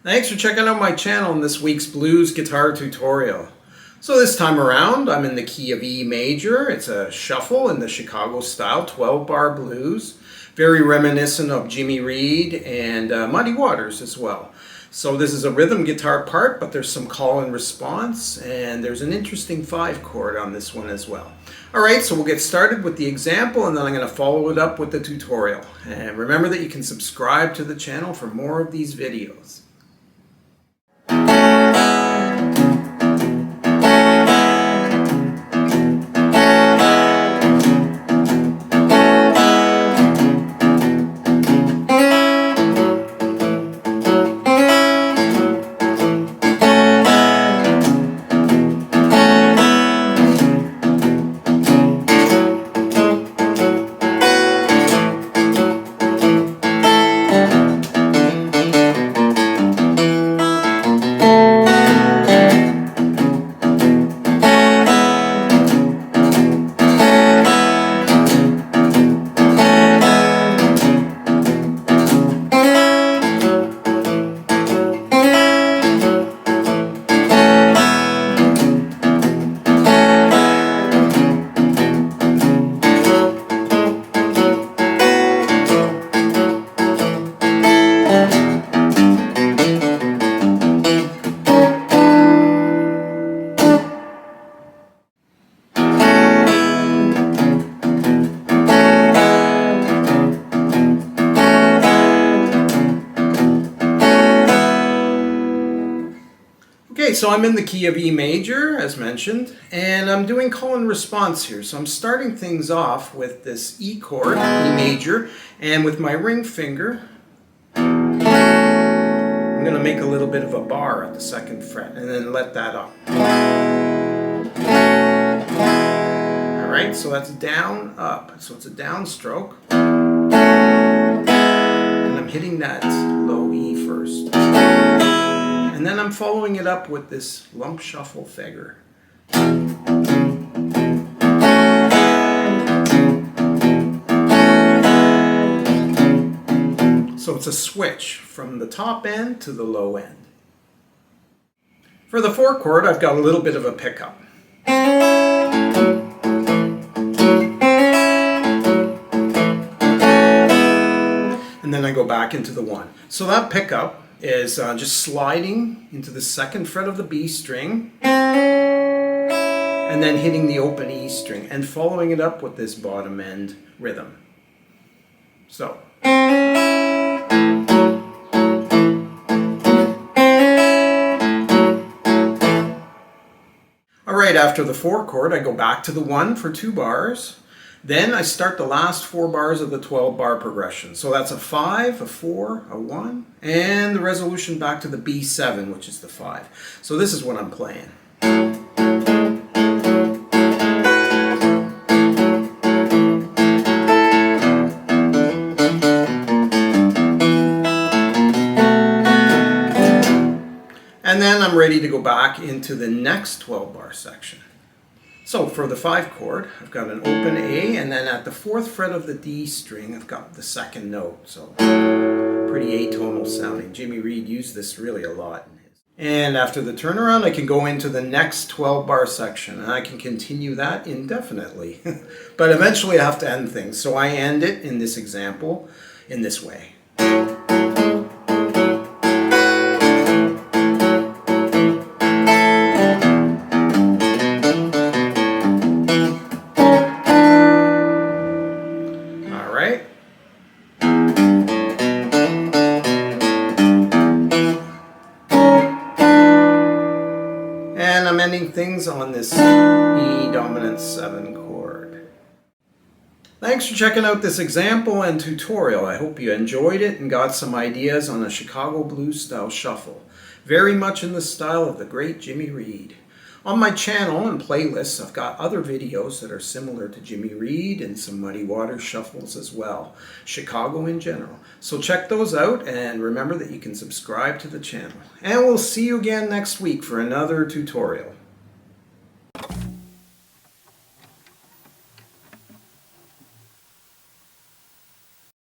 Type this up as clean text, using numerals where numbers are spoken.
Thanks for checking out my channel in this week's blues guitar tutorial. So this time around, I'm in the key of E major. It's a shuffle in the Chicago style 12-bar blues. Very reminiscent of Jimmy Reed and Muddy Waters as well. So this is a rhythm guitar part, but there's some call and response, and there's an interesting 5 chord on this one as well. Alright, so we'll get started with the example, and then I'm going to follow it up with the tutorial. And remember that you can subscribe to the channel for more of these videos. Okay, so I'm in the key of E major, as mentioned, and I'm doing call and response here. So I'm starting things off with this E chord, E major, and with my ring finger, I'm going to make a little bit of a bar at the 2nd fret, and then let that up. Alright, so that's down, up. So it's a downstroke. And I'm hitting that low E first. And then I'm following it up with this lump shuffle figure. So it's a switch from the top end to the low end. For the 4 chord, I've got a little bit of a pickup. And then I go back into the 1. So that pickup is just sliding into the 2nd fret of the B string and then hitting the open E string and following it up with this bottom end rhythm. So. Alright, after the 4 chord, I go back to the 1 for 2 bars. Then I start the last 4 bars of the 12-bar progression. So that's a 5, a 4, a 1, and the resolution back to the B7, which is the 5. So this is what I'm playing. And then I'm ready to go back into the next 12-bar section. So for the 5 chord, I've got an open A, and then at the 4th fret of the D string, I've got the 2nd note. So pretty atonal sounding. Jimmy Reed used this really a lot. And after the turnaround, I can go into the next 12-bar section, and I can continue that indefinitely. But eventually I have to end things, so I end it in this example in this way. And I'm ending things on this E dominant 7 chord. Thanks for checking out this example and tutorial. I hope you enjoyed it and got some ideas on a Chicago blues style shuffle. Very much in the style of the great Jimmy Reed. On my channel and playlists, I've got other videos that are similar to Jimmy Reed and some Muddy Waters shuffles as well. Chicago in general. So check those out, and remember that you can subscribe to the channel. And we'll see you again next week for another tutorial.